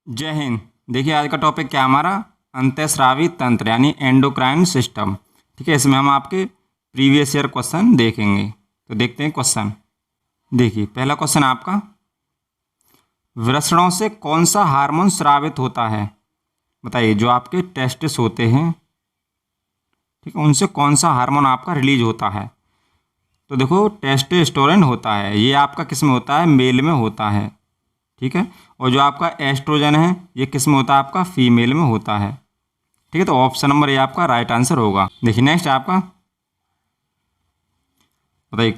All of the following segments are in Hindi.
जय हिंद। देखिए आज का टॉपिक क्या हमारा अंतःस्रावी तंत्र यानी एंडोक्राइन सिस्टम। ठीक है, इसमें हम आपके प्रीवियस ईयर क्वेश्चन देखेंगे। तो देखते हैं क्वेश्चन। देखिए पहला क्वेश्चन आपका, वृषणों से कौन सा हार्मोन स्रावित होता है? बताइए। जो आपके टेस्टिस होते हैं, ठीक है, उनसे कौन सा हार्मोन आपका रिलीज होता है? तो देखो टेस्टोस्टेरोन होता है। ये आपका किस में होता है? मेल में होता है। ठीक है, और जो आपका एस्ट्रोजन है ये किस में होता है? आपका फीमेल में होता है। ठीक है, तो ऑप्शन नंबर ये आपका राइट आंसर होगा। देखिए नेक्स्ट आपका, बताइए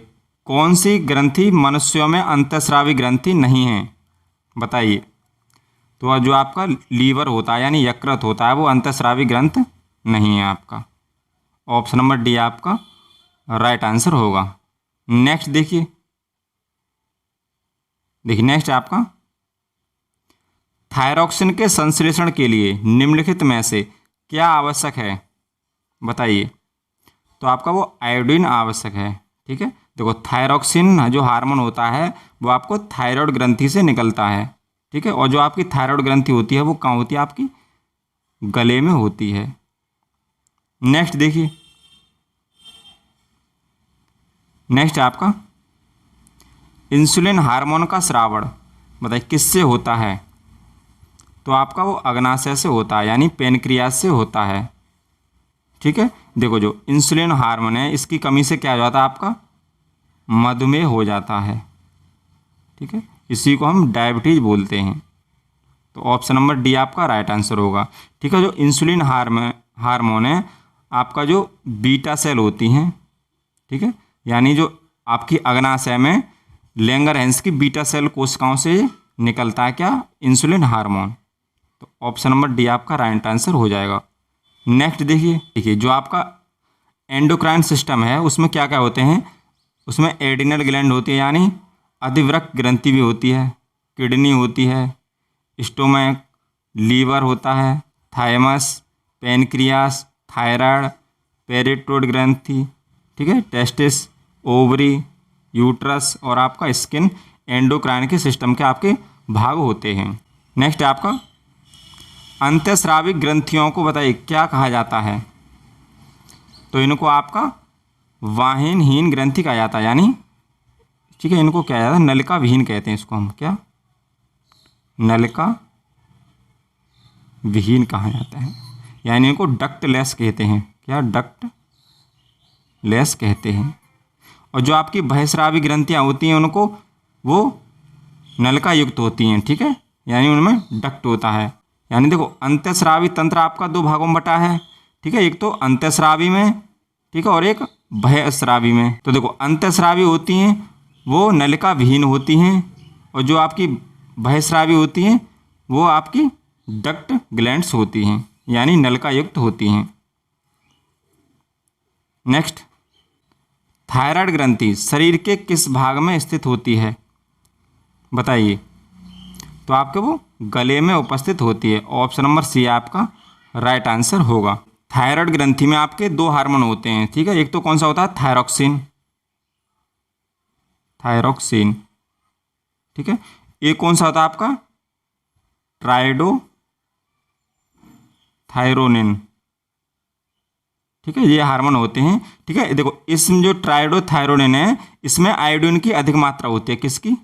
कौन सी ग्रंथि मनुष्यों में अंतःस्रावी ग्रंथि नहीं है? बताइए। तो जो आपका लीवर होता है यानी यकृत होता है वो अंतःस्रावी ग्रंथ नहीं है आपका। ऑप्शन नंबर डी आपका राइट आंसर होगा। नेक्स्ट देखिए नेक्स्ट आपका, थायरॉक्सिन के संश्लेषण के लिए निम्नलिखित में से क्या आवश्यक है? बताइए। तो आपका वो आयोडीन आवश्यक है। ठीक है, देखो थायरॉक्सिन जो हार्मोन होता है वो आपको थायराइड ग्रंथि से निकलता है। ठीक है, और जो आपकी थायराइड ग्रंथि होती है वो कहाँ होती है? आपकी गले में होती है। नेक्स्ट देखिए नेक्स्ट आपका, इंसुलिन हार्मोन का स्रावण बताइए किससे होता है? तो आपका वो अग्नाशय से होता है यानी पेनक्रियास से होता है। ठीक है, देखो जो इंसुलिन हार्मोन है इसकी कमी से क्या हो जाता है? आपका मधुमेह हो जाता है। ठीक है, इसी को हम डायबिटीज बोलते हैं। तो ऑप्शन नंबर डी आपका राइट आंसर होगा। ठीक है, जो इंसुलिन हार्मोन है आपका जो बीटा सेल होती हैं, ठीक है, यानी जो आपकी अग्नाशय में लैंगरहैंस की बीटा सेल कोशिकाओं से निकलता है क्या? Insulin hormone. तो ऑप्शन नंबर डी आपका राइट आंसर हो जाएगा। नेक्स्ट देखिए जो आपका एंडोक्राइन सिस्टम है उसमें क्या क्या होते हैं? उसमें एडिनल ग्लैंड होती है यानी अधिवृक्क ग्रंथि भी होती है, किडनी होती है, स्टोमक, लीवर होता है, थाइमस, पेनक्रियास, थायराइड, पेरिटोड ग्रंथि, ठीक है, टेस्टिस, ओवरी, यूट्रस और आपका स्किन एंडोक्राइन के सिस्टम के आपके भाग होते हैं। नेक्स्ट आपका, अंतःस्रावी ग्रंथियों को बताइए क्या कहा जाता है? तो इनको आपका वाहिनहीन ग्रंथि कहा जाता है यानी, ठीक है, इनको क्या जाता है? नलिका विहीन कहते हैं इसको हम। क्या? नलिका विहीन कहा जाता है यानी इनको डक्टलेस कहते हैं। क्या? डक्टलेस कहते हैं। और जो आपकी बहिस्रावी ग्रंथियाँ होती हैं उनको वो नलिका युक्त होती हैं। ठीक है, यानी उनमें डक्ट होता है। यानी देखो अंतःस्रावी तंत्र आपका दो भागों में बटा है। ठीक है, एक तो अंतःस्रावी में, ठीक है, और एक बहिस्रावी में। तो देखो अंतःस्रावी होती हैं वो नलिका विहीन होती हैं और जो आपकी बहिस्रावी होती हैं वो आपकी डक्ट ग्लैंड्स होती हैं यानी नलिका युक्त होती हैं। नेक्स्ट, थायराइड ग्रंथि शरीर के किस भाग में स्थित होती है? बताइए। तो आपके वो गले में उपस्थित होती है। ऑप्शन नंबर सी आपका राइट आंसर होगा। थायराइड ग्रंथि में आपके दो हार्मोन होते हैं। ठीक है, एक तो कौन सा होता है? थायरॉक्सिन। ठीक है, एक कौन सा होता है आपका? ट्राइडोथायरोनिन। ठीक है, ये हार्मोन होते हैं। ठीक है, देखो इसमें जो ट्राइडोथायरोनिन है इसमें आयोडीन की अधिक मात्रा होती है। किसकी?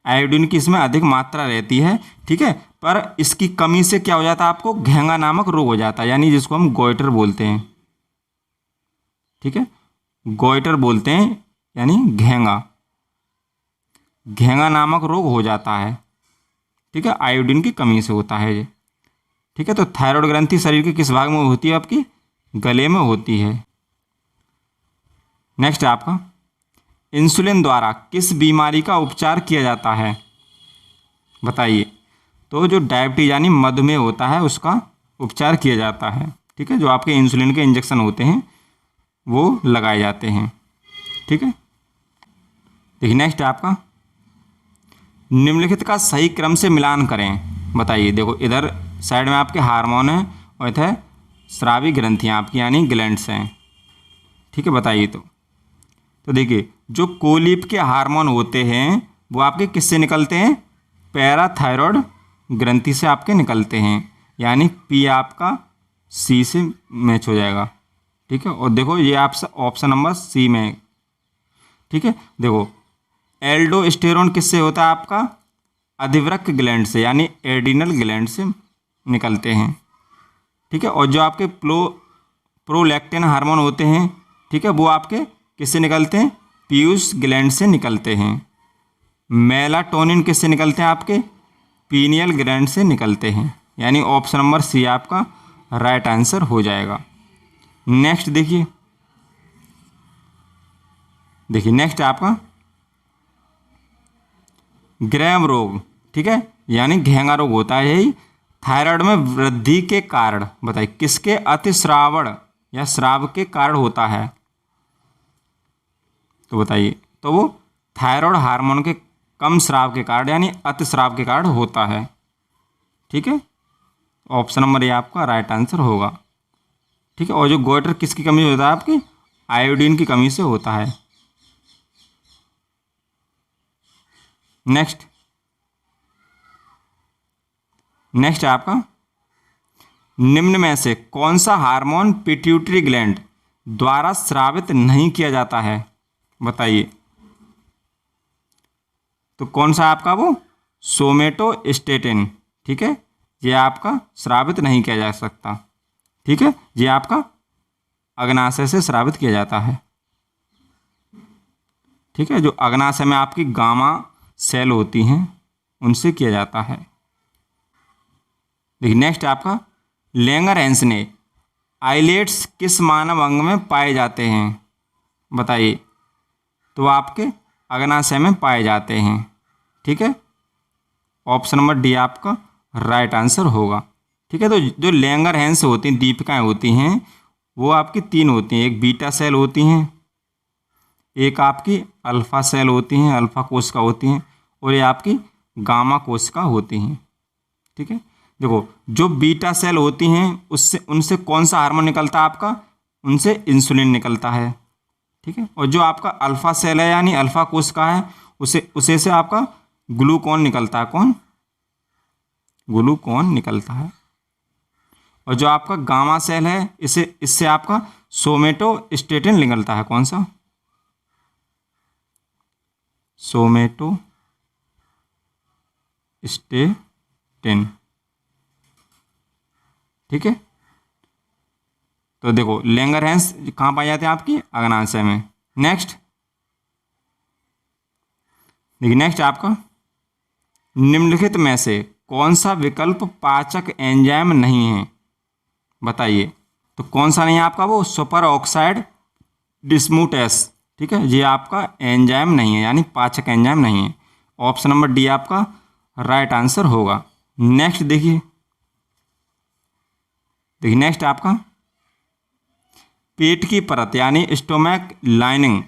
आयोडीन की इसमें अधिक मात्रा रहती है। ठीक है, पर इसकी कमी से क्या हो जाता है? आपको घेंगा नामक रोग हो जाता है यानी जिसको हम गोइटर बोलते हैं। ठीक है, गोइटर बोलते हैं यानी घेंगा नामक रोग हो जाता है। ठीक है, आयोडीन की कमी से होता है ये। ठीक है, तो थायराइड ग्रंथि शरीर के किस भाग में होती है? आपकी गले में होती है। नेक्स्ट आपका, इंसुलिन द्वारा किस बीमारी का उपचार किया जाता है? बताइए। तो जो डायबिटीज यानी मधुमेह होता है उसका उपचार किया जाता है। ठीक है, जो आपके इंसुलिन के इंजेक्शन होते हैं वो लगाए जाते हैं। ठीक है, देखिए नेक्स्ट आपका, निम्नलिखित का सही क्रम से मिलान करें। बताइए। देखो इधर साइड में आपके हार्मोन है और इधर स्रावी ग्रंथियाँ आपकी यानी ग्लैंड्स हैं। ठीक है, बताइए। तो देखिए जो कोलीप के हार्मोन होते हैं वो आपके किससे निकलते हैं? पैराथायरॉयड ग्रंथि से आपके निकलते हैं, यानी पी आपका सी से मैच हो जाएगा। ठीक है, और देखो ये आप ऑप्शन नंबर सी में है। ठीक है, देखो एल्डोस्टेरोन किससे होता है आपका? अधिवृक्क ग्लैंड से, यानी एडिनल ग्लैंड से निकलते हैं। ठीक है, और जो आपके प्रोलैक्टिन हार्मोन होते हैं, ठीक है, वो आपके किससे निकलते हैं? पीयूष ग्लैंड से निकलते हैं। मेलाटोनिन किससे निकलते हैं? आपके पीनियल ग्लैंड से निकलते हैं, यानी ऑप्शन नंबर सी आपका राइट आंसर हो जाएगा। नेक्स्ट देखिए नेक्स्ट आपका ग्रैम रोग। ठीक है, यानी घेंगा रोग होता है यही थायराइड में वृद्धि के कारण। बताइए किसके अतिस्रावण या स्राव के कारण होता है? तो बताइए, तो वो थायराइड हार्मोन के कम स्राव के कारण यानी अतिस्राव के कारण होता है। ठीक है, ऑप्शन नंबर ए आपका राइट आंसर होगा। ठीक है, और जो गोइटर किसकी कमी से होता है? आपकी आयोडीन की कमी से होता है। नेक्स्ट आपका निम्न में से कौन सा हार्मोन पिट्यूटरी ग्लैंड द्वारा स्रावित नहीं किया जाता है? बताइए, तो कौन सा आपका वो? सोमेटोस्टेटिन। ठीक है, ये आपका स्रावित नहीं किया जा सकता। ठीक है, ये आपका अग्नाशय से स्रावित किया जाता है। ठीक है, जो अग्नाशय में आपकी गामा सेल होती हैं उनसे किया जाता है। देखिए नेक्स्ट आपका लैंगरहैंस ने आइलेट्स किस मानव अंग में पाए जाते हैं? बताइए, तो आपके अग्नाशय में पाए जाते हैं। ठीक है, ऑप्शन नंबर डी आपका राइट आंसर होगा। ठीक है, तो जो लैंगरहैंस होती हैं, दीपिकाएँ होती हैं, वो आपकी तीन होती हैं। एक बीटा सेल होती हैं, एक आपकी अल्फा सेल होती हैं, अल्फा कोशिका होती हैं, और ये आपकी गामा कोशिका होती हैं। ठीक है, देखो जो बीटा सेल होती हैं उनसे कौन सा हार्मोन निकलता है आपका? उनसे इंसुलिन निकलता है। ठीक है, और जो आपका अल्फा सेल है यानी अल्फा कोशिका है, उसे से आपका ग्लूकोन निकलता है। कौन? ग्लूकोन निकलता है। और जो आपका गामा सेल है इससे आपका सोमेटोस्टेटिन निकलता है। कौन सा? सोमेटोस्टेटिन। ठीक है, तो देखो लैंगरहैंस कहाँ पाए जाते हैं? आपकी अग्नाशय में। नेक्स्ट देखिए नेक्स्ट आपका निम्नलिखित में से कौन सा विकल्प पाचक एंजाइम नहीं है? बताइए, तो कौन सा नहीं है आपका? वो सुपर ऑक्साइड डिस्मूटेस। ठीक है, ये आपका एंजाइम नहीं है, यानी पाचक एंजाइम नहीं है। ऑप्शन नंबर डी आपका राइट आंसर होगा। नेक्स्ट देखिए नेक्स्ट आपका पेट की परत यानी स्टोमैक लाइनिंग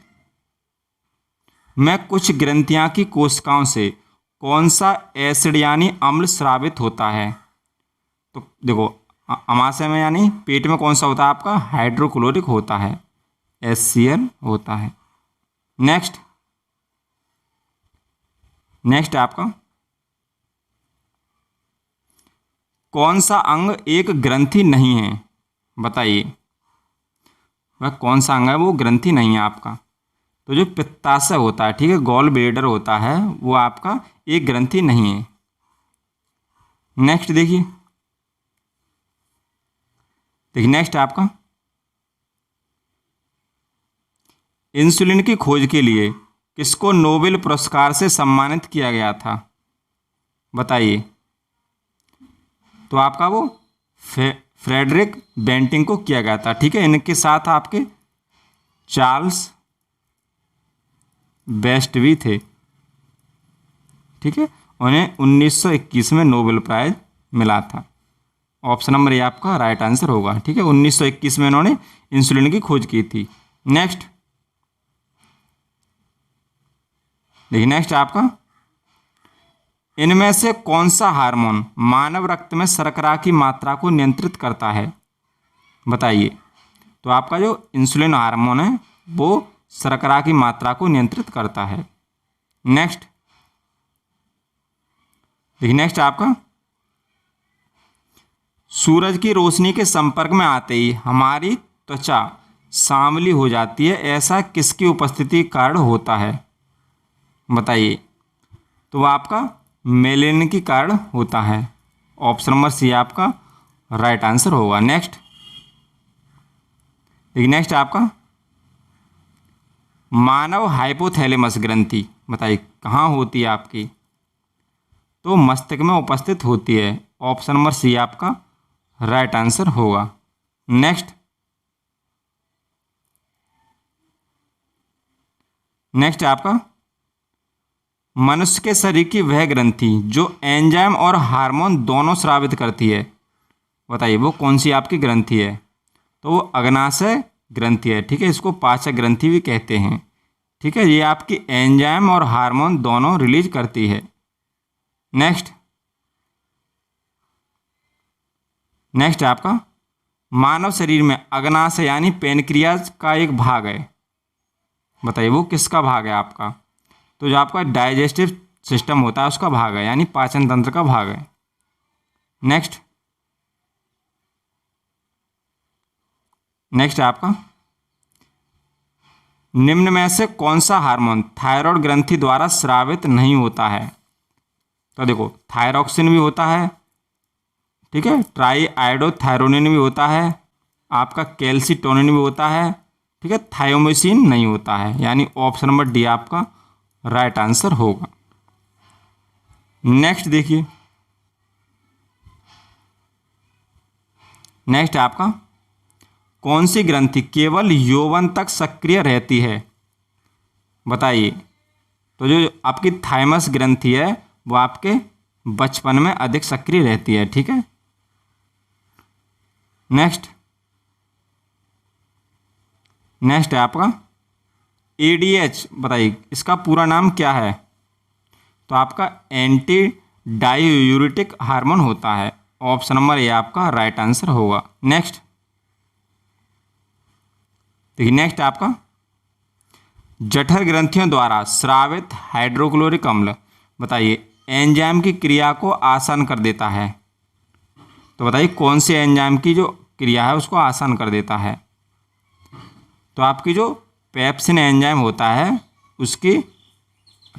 में कुछ ग्रंथियां की कोशिकाओं से कौन सा एसिड यानी अम्ल स्रावित होता है? तो देखो अमाशय में यानी पेट में कौन सा होता है आपका? हाइड्रोक्लोरिक होता है, HCl होता है। नेक्स्ट आपका कौन सा अंग एक ग्रंथि नहीं है? बताइए, वह कौन सा अंग है वो ग्रंथि नहीं है आपका? तो जो पित्ताशय होता है, ठीक है, गॉल ब्लेडर होता है, वो आपका एक ग्रंथि नहीं है। नेक्स्ट देखिए नेक्स्ट आपका इंसुलिन की खोज के लिए किसको नोबेल पुरस्कार से सम्मानित किया गया था? बताइए, तो आपका वो फ्रेडरिक बेंटिंग को किया गया था। ठीक है, इनके साथ आपके चार्ल्स बेस्ट भी थे। ठीक है, उन्हें 1921 में नोबेल प्राइज मिला था। ऑप्शन नंबर ए आपका राइट आंसर होगा। ठीक है, 1921 में उन्होंने इंसुलिन की खोज की थी। नेक्स्ट देखिए नेक्स्ट आपका इनमें से कौन सा हार्मोन मानव रक्त में शर्करा की मात्रा को नियंत्रित करता है? बताइए, तो आपका जो इंसुलिन हार्मोन है वो शर्करा की मात्रा को नियंत्रित करता है। नेक्स्ट देखिए नेक्स्ट आपका, सूरज की रोशनी के संपर्क में आते ही हमारी त्वचा सांवली हो जाती है, ऐसा किसकी उपस्थिति के कारण होता है? बताइए। तो वह आपका मेलेनिन के कारण होता है। ऑप्शन नंबर सी आपका राइट आंसर होगा। नेक्स्ट देखिए नेक्स्ट आपका, मानव हाइपोथैलेमस ग्रंथि बताइए कहाँ होती है आपकी? तो मस्तिष्क में उपस्थित होती है। ऑप्शन नंबर सी आपका राइट आंसर होगा। नेक्स्ट आपका, मनुष्य के शरीर की वह ग्रंथि जो एंजाइम और हार्मोन दोनों स्रावित करती है, बताइए वो कौन सी आपकी ग्रंथि है? तो वो अग्नाशय ग्रंथि है। ठीक है, इसको पाचक ग्रंथि भी कहते हैं। ठीक है, ये आपकी एंजाइम और हार्मोन दोनों रिलीज करती है। नेक्स्ट आपका, मानव शरीर में अग्नाशय यानी पेनक्रियाज का एक भाग है, बताइए वो किसका भाग है आपका? तो जो आपका डाइजेस्टिव सिस्टम होता है उसका भाग है, यानी पाचन तंत्र का भाग है। नेक्स्ट आपका, निम्न में से कौन सा हार्मोन थायराइड ग्रंथि द्वारा स्रावित नहीं होता है? तो देखो थायरॉक्सिन भी होता है, ठीक है, ट्राई आयोडोथायरोनिन भी होता है, आपका कैल्सीटोनिन भी होता है, ठीक है, थायोमिसिन नहीं होता है, यानी ऑप्शन नंबर डी आपका राइट आंसर होगा। नेक्स्ट देखिए, नेक्स्ट आपका, कौन सी ग्रंथि केवल यौवन तक सक्रिय रहती है? बताइए। तो जो आपकी थाइमस ग्रंथि है वो आपके बचपन में अधिक सक्रिय रहती है। ठीक है, नेक्स्ट है आपका एडीएच, बताइए इसका पूरा नाम क्या है? तो आपका एंटी डायूरेटिक हार्मोन होता है। ऑप्शन नंबर ए आपका राइट आंसर होगा। नेक्स्ट देखिए, नेक्स्ट आपका जठर ग्रंथियों द्वारा स्रावित हाइड्रोक्लोरिक अम्ल, बताइए एंजाइम की क्रिया को आसान कर देता है। तो बताइए कौन से एंजाइम की जो क्रिया है उसको आसान कर देता है? तो आपकी जो पेप्सिन एंजाइम होता है उसकी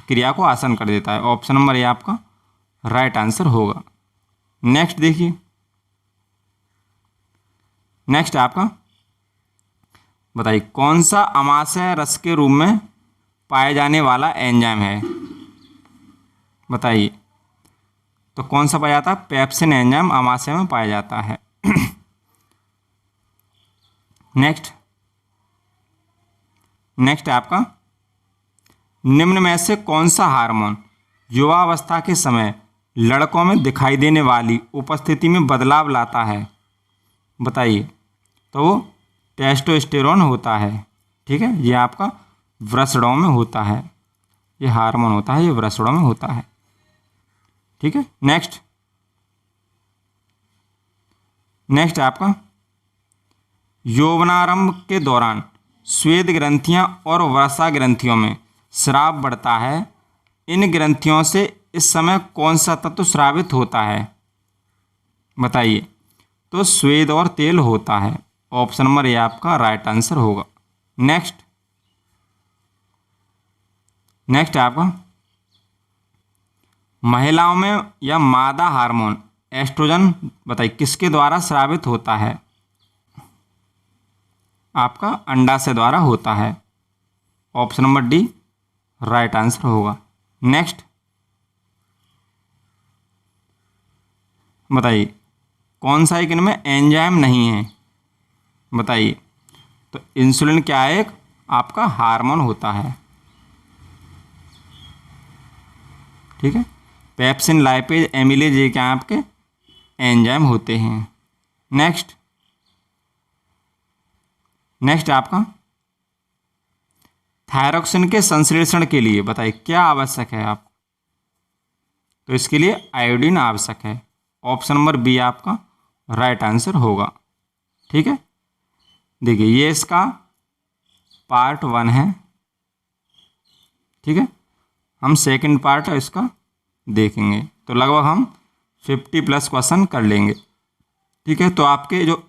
क्रिया को आसान कर देता है। ऑप्शन नंबर ए आपका राइट आंसर होगा। नेक्स्ट देखिए, नेक्स्ट आपका बताइए कौन सा अमाशय रस के रूप में पाए जाने वाला एंजाइम है? बताइए। तो कौन सा पाया जाता है? पेप्सिन एंजाइम अमाशय में पाया जाता है। नेक्स्ट आपका, निम्न में से कौन सा हार्मोन युवावस्था के समय लड़कों में दिखाई देने वाली उपस्थिति में बदलाव लाता है? बताइए। तो वो टेस्टोस्टेरोन होता है। ठीक है, ये आपका वृषणों में होता है, ये हार्मोन होता है, ये वृषणों में होता है। ठीक है, नेक्स्ट आपका यौवनारंभ के दौरान श्वेत ग्रंथियां और वसा ग्रंथियों में स्राव बढ़ता है। इन ग्रंथियों से इस समय कौन सा तत्व स्रावित होता है? बताइए। तो स्वेद और तेल होता है। ऑप्शन नंबर ए आपका राइट आंसर होगा। नेक्स्ट आपका महिलाओं में या मादा हार्मोन एस्ट्रोजन, बताइए किसके द्वारा स्रावित होता है? आपका अंडाशय द्वारा होता है। Option number D right answer होगा। नेक्स्ट बताइए कौन सा एक इनमें एंजाइम नहीं है? बताइए। तो इंसुलिन क्या है? एक आपका हार्मोन होता है। ठीक है, पेप्सिन, लाइपेज, एमिलेज ये क्या आपके एंजाइम होते हैं। नेक्स्ट आपका थायरॉक्सिन के संश्लेषण के लिए बताइए क्या आवश्यक है आप? तो इसके लिए आयोडीन आवश्यक है। ऑप्शन नंबर बी आपका राइट आंसर होगा। ठीक है, देखिए ये इसका पार्ट 1 है। ठीक है, हम सेकंड पार्ट इसका देखेंगे। तो लगभग हम 50+ क्वेश्चन कर लेंगे। ठीक है, तो आपके जो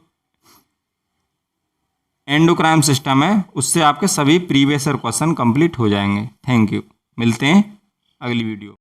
एंडोक्राइन सिस्टम है उससे आपके सभी प्रीवियस ईयर क्वेश्चन कंप्लीट हो जाएंगे। थैंक यू, मिलते हैं अगली वीडियो।